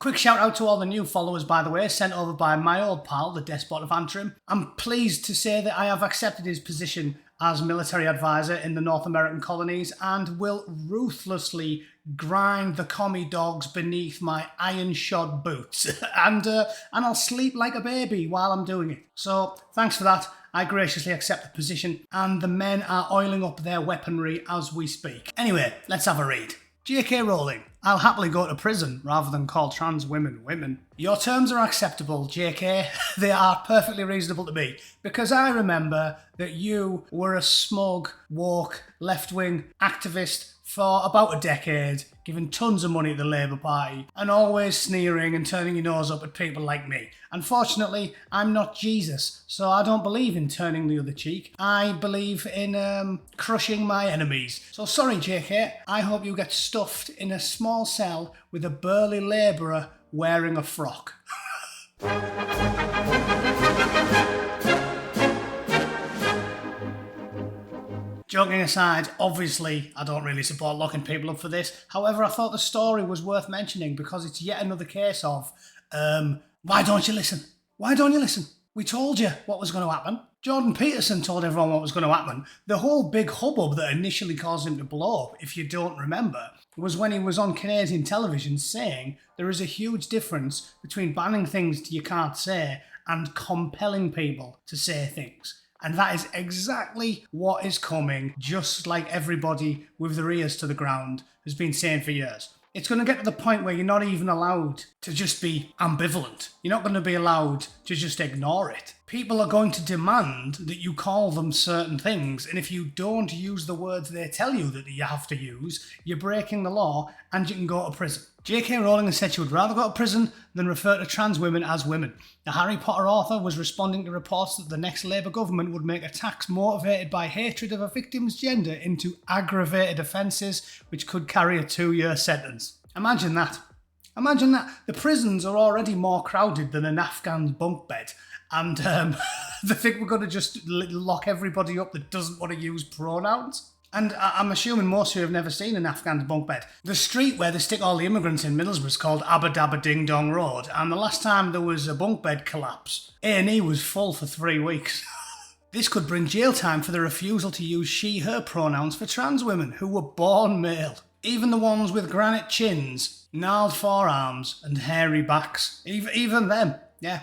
Quick shout out to all the new followers, by the way, sent over by my old pal, the Despot of Antrim. I'm pleased to say that I have accepted his position as military advisor in the North American colonies and will ruthlessly grind the commie dogs beneath my iron-shod boots. and I'll sleep like a baby while I'm doing it. So thanks for that. I graciously accept the position, and the men are oiling up their weaponry as we speak. Anyway, let's have a read. J.K. Rowling, I'll happily go to prison rather than call trans women women. Your terms are acceptable, J.K. They are perfectly reasonable to me, because I remember that you were a smug, woke, left-wing activist for about a decade, giving tons of money to the Labour Party, and always sneering and turning your nose up at people like me. Unfortunately, I'm not Jesus, so I don't believe in turning the other cheek. I believe in crushing my enemies. So sorry, JK, I hope you get stuffed in a small cell with a burly labourer wearing a frock. Joking aside, obviously I don't really support locking people up for this. However, I thought the story was worth mentioning because it's yet another case of, why don't you listen? Why don't you listen? We told you what was going to happen. Jordan Peterson told everyone what was going to happen. The whole big hubbub that initially caused him to blow up, if you don't remember, was when he was on Canadian television saying there is a huge difference between banning things you can't say and compelling people to say things. And that is exactly what is coming, just like everybody with their ears to the ground has been saying for years. It's going to get to the point where you're not even allowed to just be ambivalent. You're not going to be allowed to just ignore it. People are going to demand that you call them certain things, and if you don't use the words they tell you that you have to use, you're breaking the law and you can go to prison. J.K. Rowling has said she would rather go to prison than refer to trans women as women. The Harry Potter author was responding to reports that the next Labour government would make attacks motivated by hatred of a victim's gender into aggravated offences, which could carry a 2-year sentence. Imagine that. Imagine that. The prisons are already more crowded than an Afghan bunk bed. And they think we're going to just lock everybody up that doesn't want to use pronouns. And I'm assuming most of you have never seen an Afghan bunk bed. The street where they stick all the immigrants in Middlesbrough is called Abba Dabba Ding Dong Road. And the last time there was a bunk bed collapse, A&E was full for 3 weeks. This could bring jail time for the refusal to use she/her pronouns for trans women who were born male. Even the ones with granite chins, gnarled forearms and hairy backs. Even them, yeah.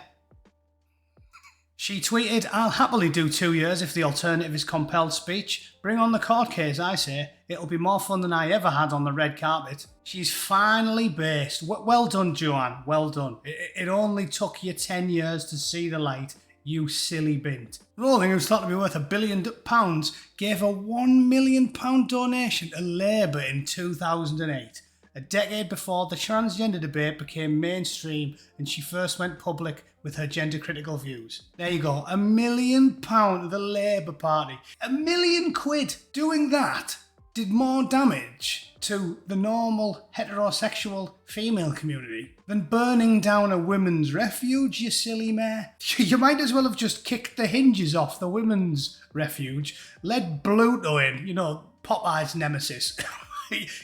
She tweeted, I'll happily do 2 years if the alternative is compelled speech. Bring on the court case, I say. It'll be more fun than I ever had on the red carpet. She's finally based. Well done, Joanne. Well done. It only took you 10 years to see the light, you silly bint. Rowling, who's thought to be worth £1 billion, gave a £1 million donation to Labour in 2008. A decade before the transgender debate became mainstream and she first went public with her gender-critical views. There you go, £1 million to the Labour Party. £1 million doing that did more damage to the normal heterosexual female community than burning down a women's refuge, you silly mare. You might as well have just kicked the hinges off the women's refuge, let Bluto in, Popeye's nemesis.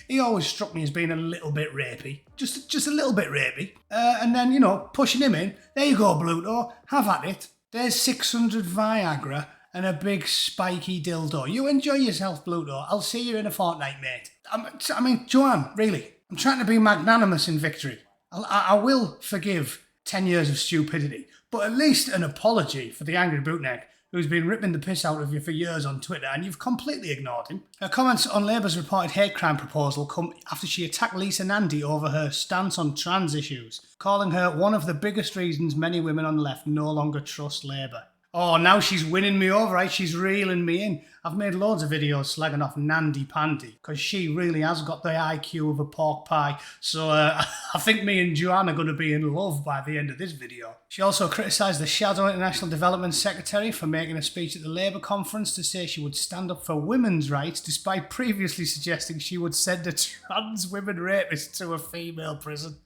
He always struck me as being a little bit rapey. Just a little bit rapey. And then, pushing him in. There you go, Bluto. Have at it. There's 600 Viagra and a big spiky dildo. You enjoy yourself, Bluto. I'll see you in a fortnight, mate. I mean, Joanne, really. I'm trying to be magnanimous in victory. I will forgive 10 years of stupidity. But at least an apology for the angry Bootneck, who's been ripping the piss out of you for years on Twitter, and you've completely ignored him. Her comments on Labour's reported hate crime proposal come after she attacked Lisa Nandy over her stance on trans issues, calling her one of the biggest reasons many women on the left no longer trust Labour. Oh, now she's winning me over, right? She's reeling me in. I've made loads of videos slagging off Nandy Pandy, because she really has got the IQ of a pork pie. So I think me and Joanne are going to be in love by the end of this video. She also criticised the Shadow International Development Secretary for making a speech at the Labour conference to say she would stand up for women's rights, despite previously suggesting she would send a trans women rapist to a female prison.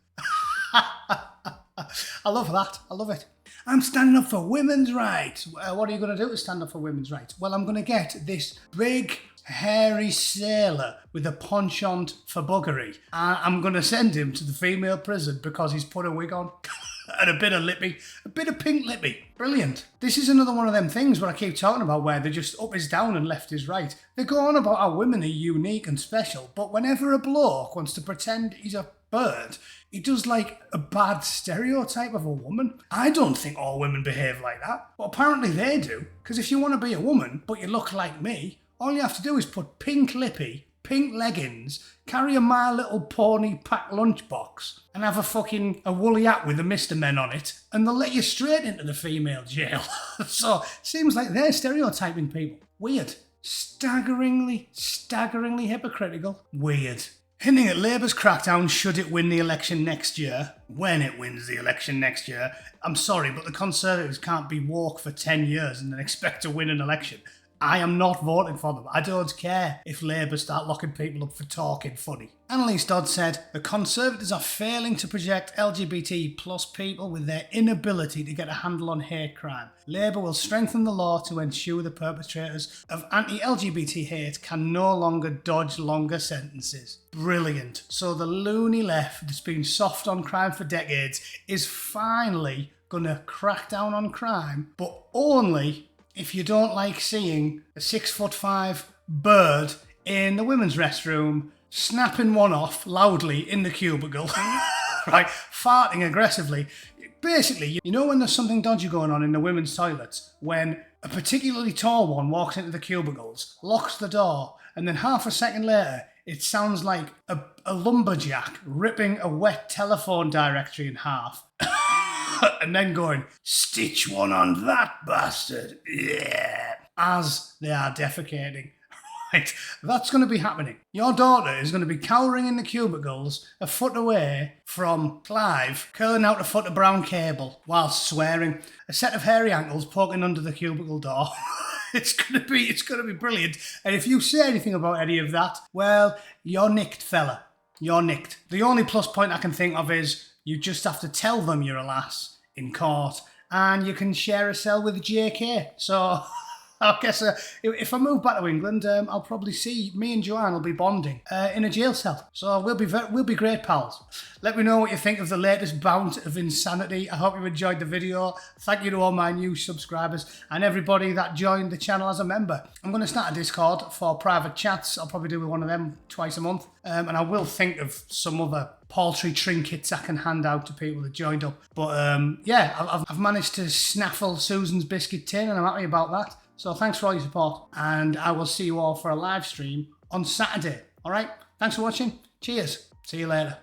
I love that. I love it. I'm standing up for women's rights. What are you going to do to stand up for women's rights? Well, I'm going to get this big hairy sailor with a penchant for buggery. I'm going to send him to the female prison because he's put a wig on. And a bit of lippy, a bit of pink lippy. Brilliant. This is another one of them things where I keep talking about where they're just up is down and left is right. They go on about how women are unique and special, but whenever a bloke wants to pretend he's a bird, he does like a bad stereotype of a woman. I don't think all women behave like that, but apparently they do. Because if you want to be a woman, but you look like me, all you have to do is put pink lippy, pink leggings, carry a My Little Pony packed lunchbox, and have a woolly hat with a Mr. Men on it, and they'll let you straight into the female jail. So, seems like they're stereotyping people. Weird. Staggeringly hypocritical. Weird. Hinting at Labour's crackdown should it win the election next year. When it wins the election next year. I'm sorry, but the Conservatives can't be woke for 10 years and then expect to win an election. I am not voting for them. I don't care if Labour start locking people up for talking funny. Annalise Dodd said, the Conservatives are failing to project LGBT plus people with their inability to get a handle on hate crime. Labour will strengthen the law to ensure the perpetrators of anti-LGBT hate can no longer dodge longer sentences. Brilliant. So the loony left that's been soft on crime for decades is finally going to crack down on crime, but only if you don't like seeing a 6'5" bird in the women's restroom snapping one off loudly in the cubicle, right, farting aggressively. Basically, you know when there's something dodgy going on in the women's toilets, when a particularly tall one walks into the cubicles, locks the door, and then half a second later, it sounds like a lumberjack ripping a wet telephone directory in half. And then going, stitch one on that bastard. Yeah. As they are defecating. Right. That's going to be happening. Your daughter is going to be cowering in the cubicles a foot away from Clive, curling out a foot of brown cable whilst swearing. A set of hairy ankles poking under the cubicle door. It's going to be brilliant. And if you say anything about any of that, well, you're nicked, fella. You're nicked. The only plus point I can think of is you just have to tell them you're a lass in court, and you can share a cell with JK. So I guess if I move back to England, I'll probably see me and Joanne will be bonding in a jail cell. So we'll be great pals. Let me know what you think of the latest bout of insanity. I hope you enjoyed the video. Thank you to all my new subscribers and everybody that joined the channel as a member. I'm going to start a Discord for private chats. I'll probably do one of them twice a month. And I will think of some other paltry trinkets I can hand out to people that joined up. But yeah, I've managed to snaffle Susan's biscuit tin and I'm happy about that. So thanks for all your support, and I will see you all for a live stream on Saturday. All right? Thanks for watching. Cheers. See you later.